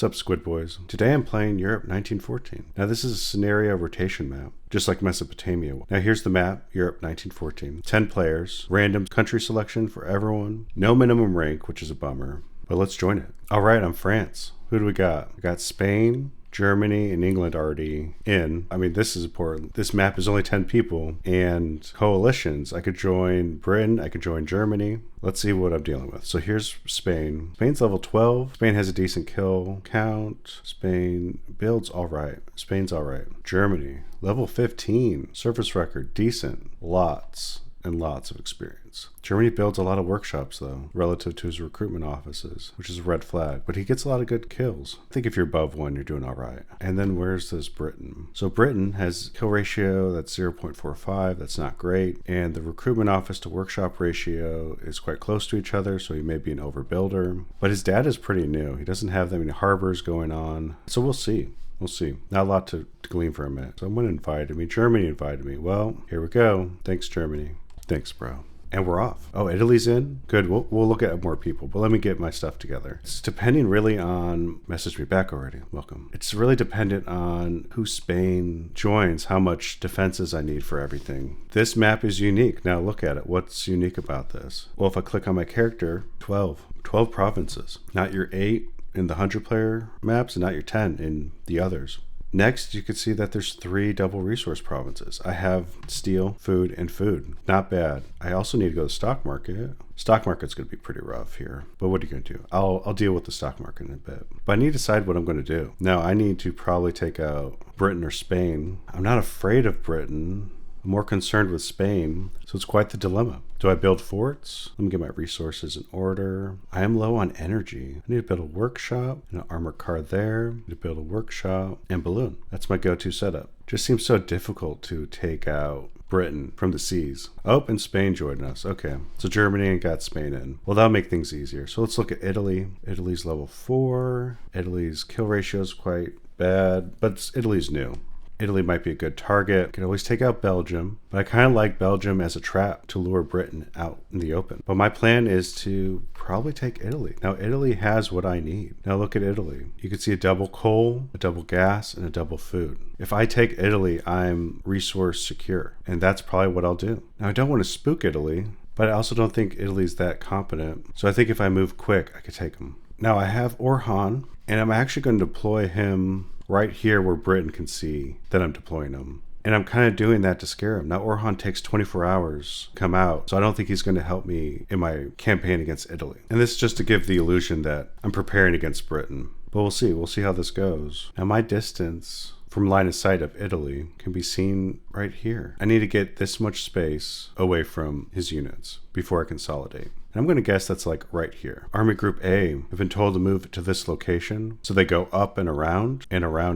What's up, Squid Boys? Today I'm playing Europe 1914. Now this is a scenario rotation map, just like Mesopotamia. Now here's the map, Europe 1914. 10 players, random country selection for everyone, no minimum rank, which is a bummer, but let's join it. All right, I'm France. Who do we got? We got Spain, Germany, and England already in. I mean, this is important. This map is only 10 people and coalitions. I could join Britain. I could join Germany. Let's see what I'm dealing with. So here's Spain. Spain's level 12. Spain has a decent kill count. Spain builds all right. Spain's all right. Germany, level 15. Surface record, decent. Lots and lots of experience. Germany builds a lot of workshops though, relative to his recruitment offices, which is a red flag, but he gets a lot of good kills. I think if you're above 1, you're doing all right. And then where's this Britain? So Britain has kill ratio that's 0.45. That's not great. And the recruitment office to workshop ratio is quite close to each other, so he may be an overbuilder. But his data is pretty new. He doesn't have that many harbors going on. So we'll see. We'll see. Not a lot to glean from it. Someone invited me. Germany invited me. Well, here we go. Thanks, Germany. Thanks, bro. And we're off. Oh, Italy's in? Good. We'll look at more people, but let me get my stuff together. It's depending really on... Message me back already. Welcome. It's really dependent on who Spain joins, how much defenses I need for everything. This map is unique. Now look at it. What's unique about this? Well, if I click on my character, 12 provinces. Not your 8 in the 100-player maps and not your 10 in the others. Next, you can see that there's 3 double resource provinces. I have steel, food, and food. Not bad. I also need to go to the stock market. Stock market's going to be pretty rough here, but what are you going to do? I'll deal with the stock market in a bit. But I need to decide what I'm going to do. Now, I need to probably take out Britain or Spain. I'm not afraid of Britain. I'm more concerned with Spain, so it's quite the dilemma. Do I build forts? Let me get my resources in order. I am low on energy. I need to build a workshop and an armored car there. I need to build a workshop and balloon. That's my go-to setup. Just seems so difficult to take out Britain from the seas. Oh, and Spain joined us. Okay, so Germany got Spain in. Well, that'll make things easier. So let's look at Italy. Italy's level 4. Italy's kill ratio is quite bad, but Italy's new. Italy might be a good target. Can always take out Belgium, but I kind of like Belgium as a trap to lure Britain out in the open. But my plan is to probably take Italy. Now, Italy has what I need. Now look at Italy. You can see a double coal, a double gas, and a double food. If I take Italy, I'm resource secure, and that's probably what I'll do. Now, I don't want to spook Italy, but I also don't think Italy's that competent. So I think if I move quick, I could take him. Now, I have Orhan, and I'm actually going to deploy him right here where Britain can see that I'm deploying him. And I'm kind of doing that to scare him. Now, Orhan takes 24 hours to come out, so I don't think he's going to help me in my campaign against Italy. And this is just to give the illusion that I'm preparing against Britain. But we'll see. We'll see how this goes. Now, my distance from line of sight of Italy can be seen right here. I need to get this much space away from his units before I consolidate. And I'm going to guess that's like right here. Army Group A have been told to move to this location. So they go up and around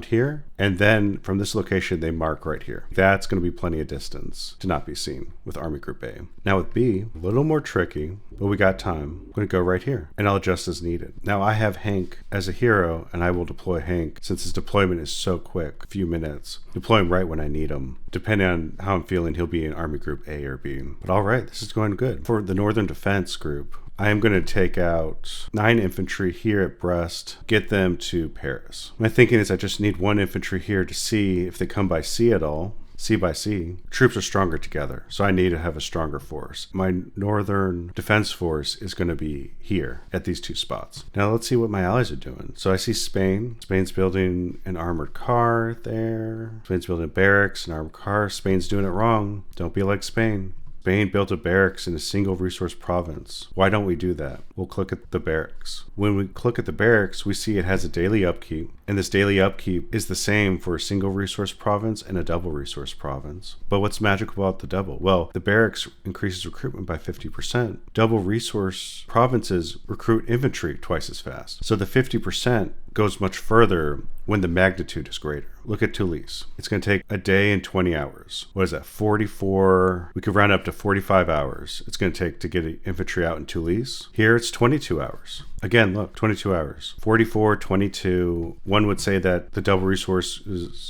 here. And then from this location, they mark right here. That's going to be plenty of distance to not be seen with Army Group A. Now with B, a little more tricky, but we got time. I'm going to go right here and I'll adjust as needed. Now I have Hank as a hero and I will deploy Hank since his deployment is so quick, a few minutes. Deploy him right when I need him. Depending on how I'm feeling, he'll be in Army Group A or B. But all right, this is going good. For the Northern Defense Group, I am going to take out 9 infantry here at Brest, get them to Paris. My thinking is I just need 1 infantry here to see if they come by sea at all. Sea by sea. Troops are stronger together, so I need to have a stronger force. My northern defense force is going to be here at these 2 spots. Now let's see what my allies are doing. So I see Spain. Spain's building an armored car there. Spain's building barracks, an armored car. Spain's doing it wrong. Don't be like Spain. Spain built a barracks in a single resource province. Why don't we do that? We'll click at the barracks. When we click at the barracks, we see it has a daily upkeep, and this daily upkeep is the same for a single resource province and a double resource province. But what's magical about the double? Well, the barracks increases recruitment by 50%. Double resource provinces recruit infantry twice as fast. So the 50% goes much further when the magnitude is greater. Look at Toulouse. It's going to take a day and 20 hours. What is that? 44. We could round up to 45 hours. It's going to take to get infantry out in Toulouse. Here it's 22 hours. Again, look, 22 hours. 44, 22. One would say that the double resource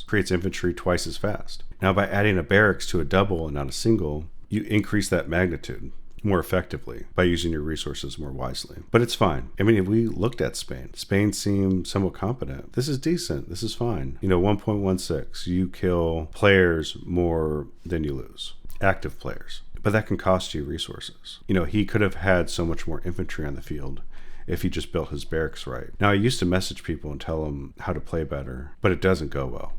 creates infantry twice as fast. Now, by adding a barracks to a double and not a single, you increase that magnitude. more effectively by using your resources more wisely. But it's fine. I mean, if we looked at Spain, Spain seemed somewhat competent. This is decent. This is fine. 1.16. You kill players more than you lose. Active players. But that can cost you resources. He could have had so much more infantry on the field if he just built his barracks right. Now, I used to message people and tell them how to play better, but it doesn't go well.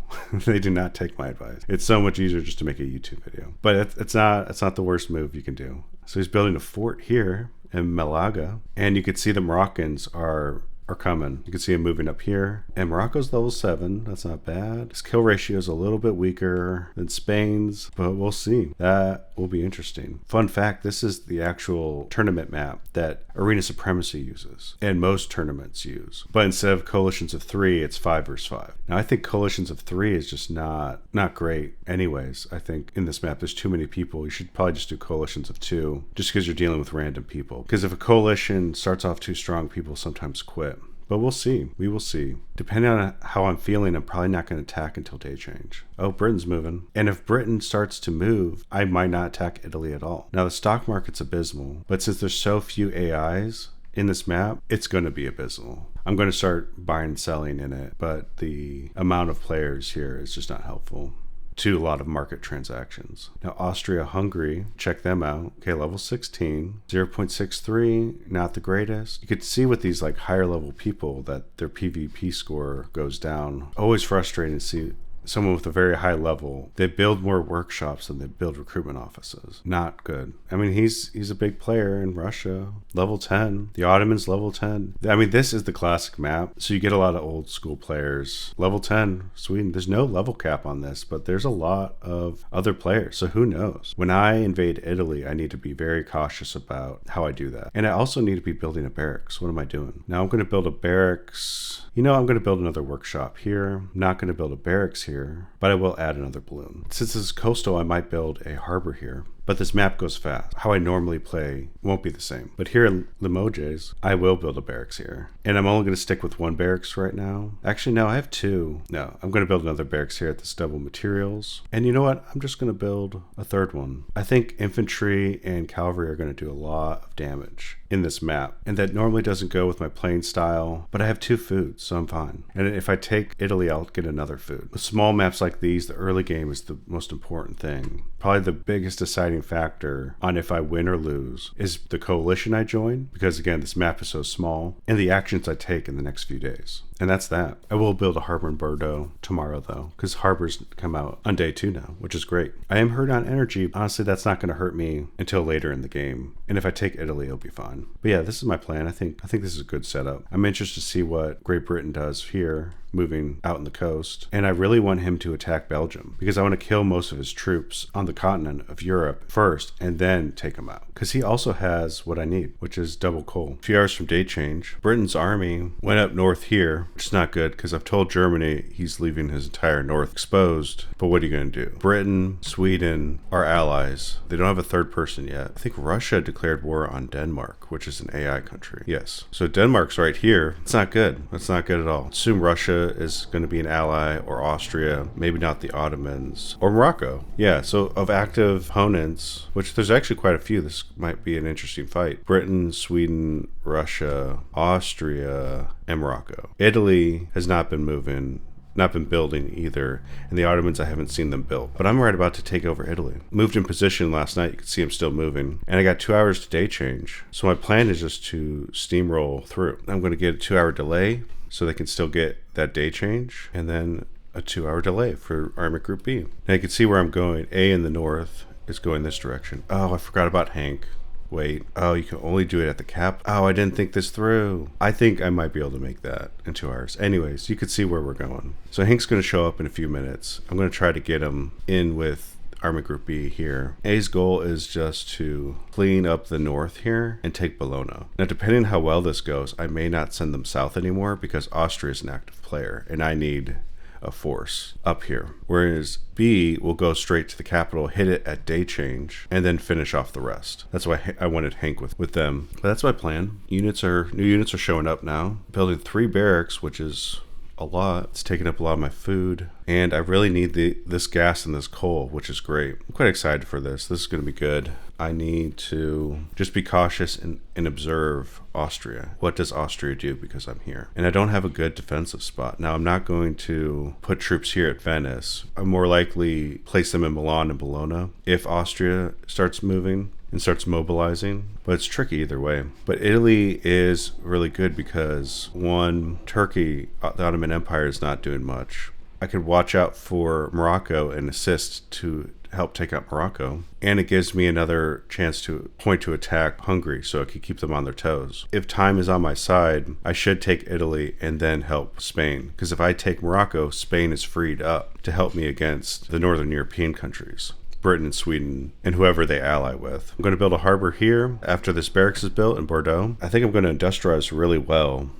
They do not take my advice. It's so much easier just to make a YouTube video. But it's not the worst move you can do. So he's building a fort here in Malaga, and you could see the Moroccans are coming. You can see him moving up here. And Morocco's level 7. That's not bad. His kill ratio is a little bit weaker than Spain's, but we'll see. That will be interesting. Fun fact, this is the actual tournament map that Arena Supremacy uses and most tournaments use. But instead of coalitions of 3, it's 5 versus 5. Now, I think coalitions of 3 is just not great anyways. I think in this map, there's too many people. You should probably just do coalitions of 2 just because you're dealing with random people. Because if a coalition starts off too strong, people sometimes quit. But we'll see. We will see. Depending on how I'm feeling, I'm probably not going to attack until day change. Oh, Britain's moving. And if Britain starts to move, I might not attack Italy at all. Now, the stock market's abysmal, but since there's so few AIs in this map, it's going to be abysmal. I'm going to start buying and selling in it, but the amount of players here is just not helpful to a lot of market transactions. Now, Austria-Hungary, check them out. Okay, level 16, 0.63, not the greatest. You could see with these like higher level people that their PvP score goes down. Always frustrating to see someone with a very high level, they build more workshops than they build recruitment offices. Not good. I mean, he's a big player in Russia, level 10. The Ottomans, level 10. I mean, this is the classic map, so you get a lot of old school players. Level 10, Sweden. There's no level cap on this, but there's a lot of other players, so who knows? When I invade Italy, I need to be very cautious about how I do that. And I also need to be building a barracks. What am I doing? Now I'm going to build a barracks. I'm going to build another workshop here. I'm not going to build a barracks here, but I will add another balloon. Since this is coastal, I might build a harbor here. But this map goes fast. How I normally play won't be the same. But here in Limoges, I will build a barracks here. And I'm only going to stick with 1 barracks right now. Actually, no, I have 2. No, I'm going to build another barracks here at this double materials. And you know what? I'm just going to build a 3rd one. I think infantry and cavalry are going to do a lot of damage in this map. And that normally doesn't go with my playing style. But I have 2 foods, so I'm fine. And if I take Italy, I'll get another food. With small maps like these, the early game is the most important thing. Probably the biggest deciding factor on if I win or lose is the coalition I join, because again, this map is so small, and the actions I take in the next few days. And that's that. I will build a harbor in Bordeaux tomorrow, though, because harbors come out on day 2 now, which is great. I am hurt on energy. Honestly, that's not going to hurt me until later in the game. And if I take Italy, it'll be fine. But yeah, this is my plan. I think this is a good setup. I'm interested to see what Great Britain does here, moving out on the coast. And I really want him to attack Belgium, because I want to kill most of his troops on the continent of Europe first and then take him out. Because he also has what I need, which is double coal. A few hours from day change, Britain's army went up north here, which is not good because I've told Germany he's leaving his entire north exposed. But what are you going to do? Britain, Sweden are allies. They don't have a 3rd person yet. I think Russia declared war on Denmark, which is an AI country. Yes. So Denmark's right here. It's not good. That's not good at all. Assume Russia is going to be an ally, or Austria, maybe not the Ottomans, or Morocco. Yeah, so of active opponents, which there's actually quite a few, this might be an interesting fight. Britain, Sweden, Russia, Austria, and Morocco. Italy has not been moving, not been building either, and the Ottomans, I haven't seen them build. But I'm right about to take over Italy. Moved in position last night, you can see I'm still moving, and I got 2 hours to day change. So my plan is just to steamroll through. I'm going to get a 2-hour delay so they can still get that day change, and then a 2-hour delay for Army Group B. Now you can see where I'm going. A in the north is going this direction. Oh, I forgot about Hank. Wait, oh, you can only do it at the cap? Oh, I didn't think this through. I think I might be able to make that in 2 hours. Anyways, you can see where we're going. So Hank's going to show up in a few minutes. I'm going to try to get him in with Army Group B here. A's goal is just to clean up the north here and take Bologna. Now, depending on how well this goes, I may not send them south anymore because Austria is an active player and I need a force up here. Whereas B will go straight to the capital, hit it at day change, and then finish off the rest. That's why I wanted Hank with them. But that's my plan. New units are showing up now. Building 3 barracks, which is a lot. It's taking up a lot of my food. And I really need this gas and this coal, which is great. I'm quite excited for this. This is going to be good. I need to just be cautious and observe Austria. What does Austria do because I'm here? And I don't have a good defensive spot. Now, I'm not going to put troops here at Venice. I'm more likely place them in Milan and Bologna if Austria starts moving and starts mobilizing, but it's tricky either way. But Italy is really good because, one, Turkey, the Ottoman Empire, is not doing much. I could watch out for Morocco and assist to help take out Morocco, and it gives me another chance to point to attack Hungary so I can keep them on their toes. If time is on my side, I should take Italy and then help Spain, because if I take Morocco, Spain is freed up to help me against the northern European countries, Britain and Sweden, and whoever they ally with. I'm going to build a harbor here after this barracks is built in Bordeaux. I think I'm going to industrialize really well